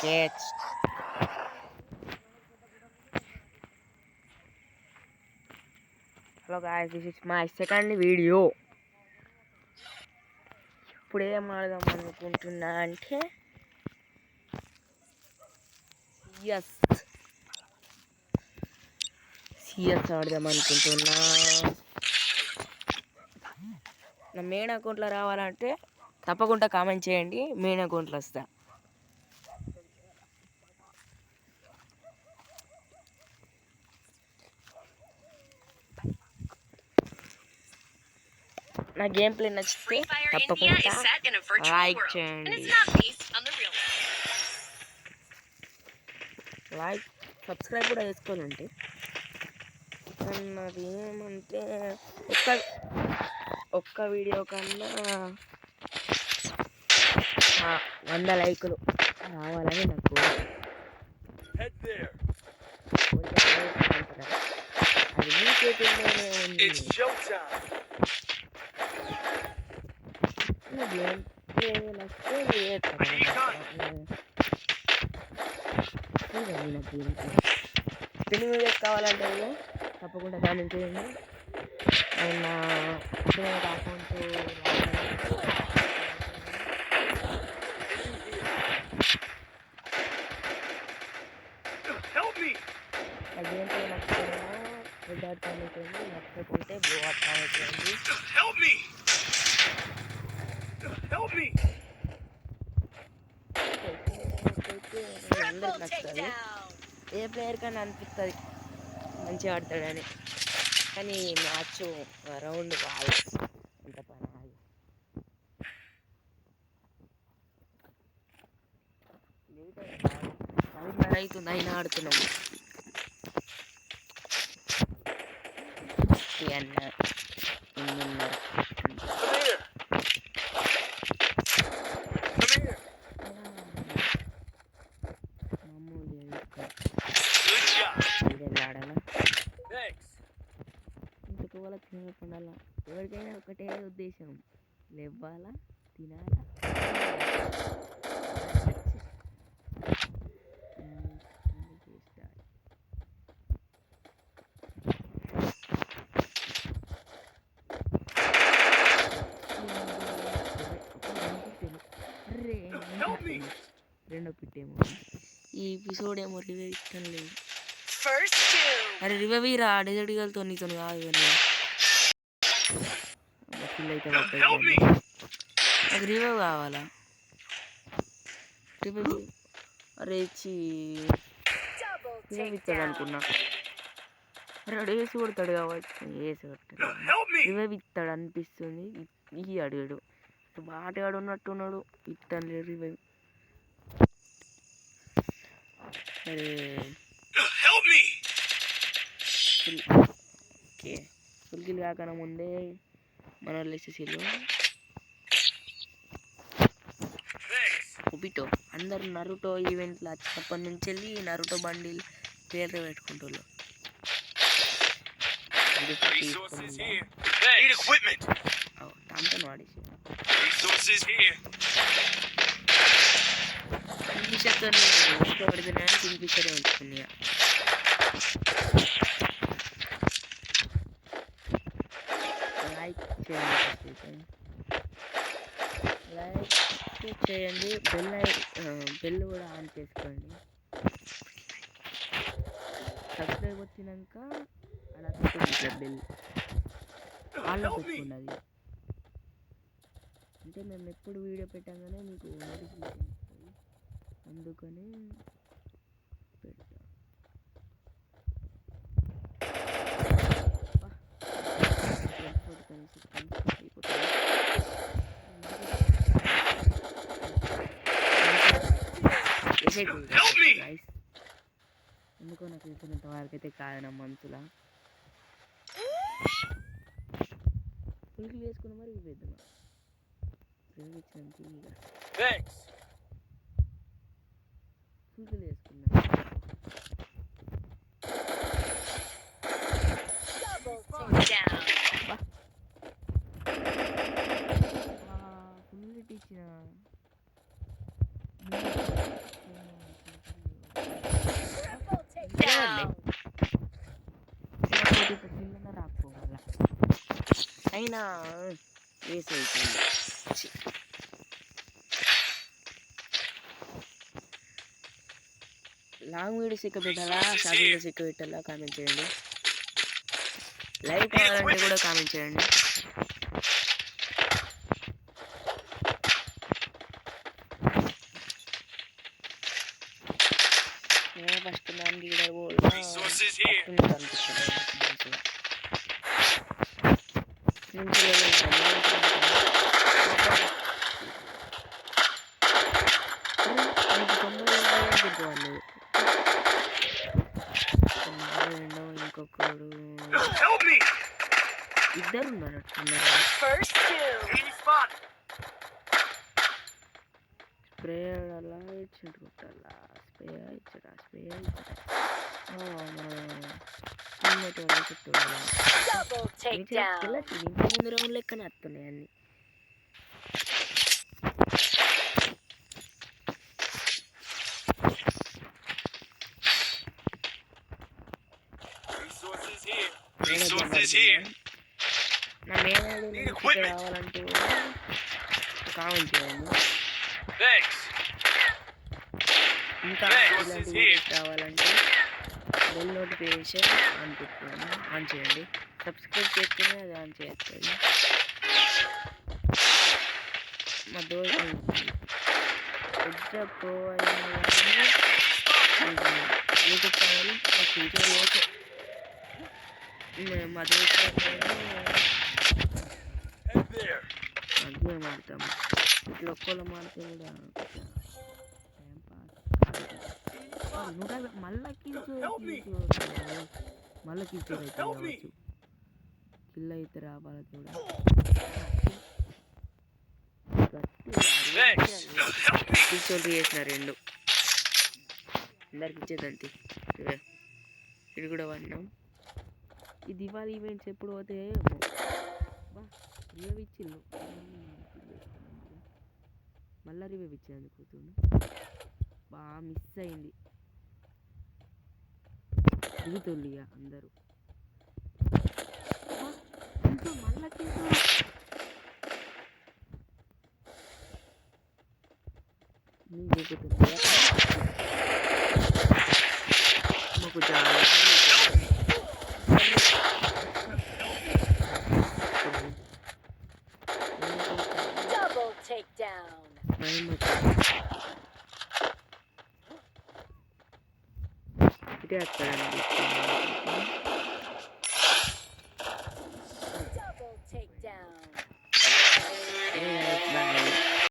catch. Hello guys, this is my second video. ఇప్పుడు ఏం ఆడదాం అనుకుంటున్నా అంటే సిఎస్ ఆడదాం అనుకుంటున్నా. నా మెయిన్ అకౌంట్లో రావాలంటే తప్పకుండా కామెంట్ చేయండి, మెయిన్ అకౌంట్లో వస్తా. నా గేమ్ ప్లే నచ్చితే తప్పకుండా లైక్ చేయండి, లైక్ సబ్స్క్రైబ్ కూడా చేసుకోవాలంటే. నాది ఏమంటే ఒక్క వీడియో కన్నా 100 లైకులు రావాలని నాకు అది మీ చేతుల్లోనే ఉంది. గేమ్ ప్లే నచ్చితే స్పిన్నింగ్ వీడియోస్ కావాలంటే తప్పకుండా కామెంట్ చేయండి. అండ్ నా అకౌంట్ గేమ్ ప్లే నచ్చితే రెడ్ డాట్ కామెంట్ చేయండి, నచ్చకపోతే బ్లూ డాట్ కామెంట్ చేయండి. అందరికి నచ్చుతుంది, ఏ ప్లేయర్ కన్నా అనిపిస్తుంది మంచిగా ఆడతాడని. కానీ మ్యాచ్ రౌండ్ కాదు, అంత పని ఆగి లేట్ అవుతుంది అయినా ఆడుతున్నాము. తినకుండా ఎవరికైనా ఒకటే ఉద్దేశం, లేవ్వాలా, తినాలా. రెండో పిట్టేమో ఈ ఎపిసోడ్ ఏమో రివైవ్ ఇష్టం లేదు. అరే రివైవ్ రా, డెజర్ట్గలతో నీతో కాదు కానీ కిల్ అయితే పడుతుంది. నాకు రివైవ్ కావాలా, రివైవ్. అరే రివైవ్ ఇస్తాడు అనుకున్నా. అరే వేసి కొడతాడు కాబట్టి వేసి కొట్టాడు, రివైవ్ ఇస్తాడు అనిపిస్తుంది. ఈ అడిగాడు బాటగాడు ఉన్నట్టున్నాడు, ఇస్తాను లేదు రివైవ్. అరే ఓకే, ఫుల్ కిల్ కాకన ముందే మన వాళ్ళు వేసేసిళ్ళు. ఒబిటో అందరు నరుటో ఈవెంట్లు వచ్చినప్పటి నుంచి వెళ్ళి నరుటో బండిల్ పేర్లు పెట్టుకుంటారు. దాంతో వాడేసి కింగ్ఫిషర్తో పడుతున్నా అని కింగ్ఫిషరే ఉంచుకున్నా. లైక్ చేయండి, బెల్ కూడా ఆన్ చేసుకోండి. సబ్స్క్రైబ్ వచ్చినాక అలా పెట్టుకుంటుంది బెల్ ఆన్లో పెట్టుకున్నది అంటే మేము ఎప్పుడు వీడియో పెట్టగానే మీకు నోటిఫికేషన్ వస్తుంది, అందుకని పెడతా. ఎందుకో నాకు తెలిసినంత వరకు అయితే కాదు నా మనసులా. ఫుల్కి వేసుకున్న మరి ఇవి పెద్దమా ఇచ్చినంత ఫుల్కి వేసుకున్నా. ఫుల్ ఇచ్చిన రాకపోవాల అయినా వేసి అయిపోయింది. లాంగ్ వీడియోస్ ఎక్కువ పెట్టాలా, షార్ట్ వీడియోస్ ఎక్కువ పెట్టాలా కామెంట్ చేయండి. లైవ్ కావాలంటే కూడా కామెంట్ చేయండి. ఫస్ట్ నాన్ లీడర్ ఇంకొకడు ఇద్దరు ఉన్నారు. స్ప్రే అలా ఇచ్చిండు కొట్టాలా, స్ప్రే ఇచ్చడా ముందు రౌండ్ లెక్కనే వస్తున్నాయి అన్ని. నా మేడ రావాలంటే కామెంట్ చేయండి. ఇంకా ఇలాంటి కావాలంటే బెల్ నోటిఫికేషన్ ఆన్ చేయండి. సబ్స్క్రైబ్ చేస్తేనే అది ఆన్ చేస్తుంది. మా ప్రో యూట్యూబ్ ఛానల్ ఫ్యూచర్లో మా అదే మాడతాము. ఇట్లా ఒక్కళ్ళు మాడితే కూడా మళ్ళీ కిల్ అయితే కావచ్చు. కిల్ అయితే రావాలి కూడా. కిల్ చేసిన 2 అందరికి ఇచ్చేదంతే. ఇది కూడా వన్నాం. ఈ దివాళీ ఈవెంట్స్ ఎప్పుడు పోతే రివ్యూ ఇచ్చిండు. మళ్ళీ రివ్యూ ఇచ్చేందు కూతురు బాగా మిస్ అయింది. దిగుతుంది ఇక అందరూ మళ్ళీ మాకు చాలా ఇదే అక్కడ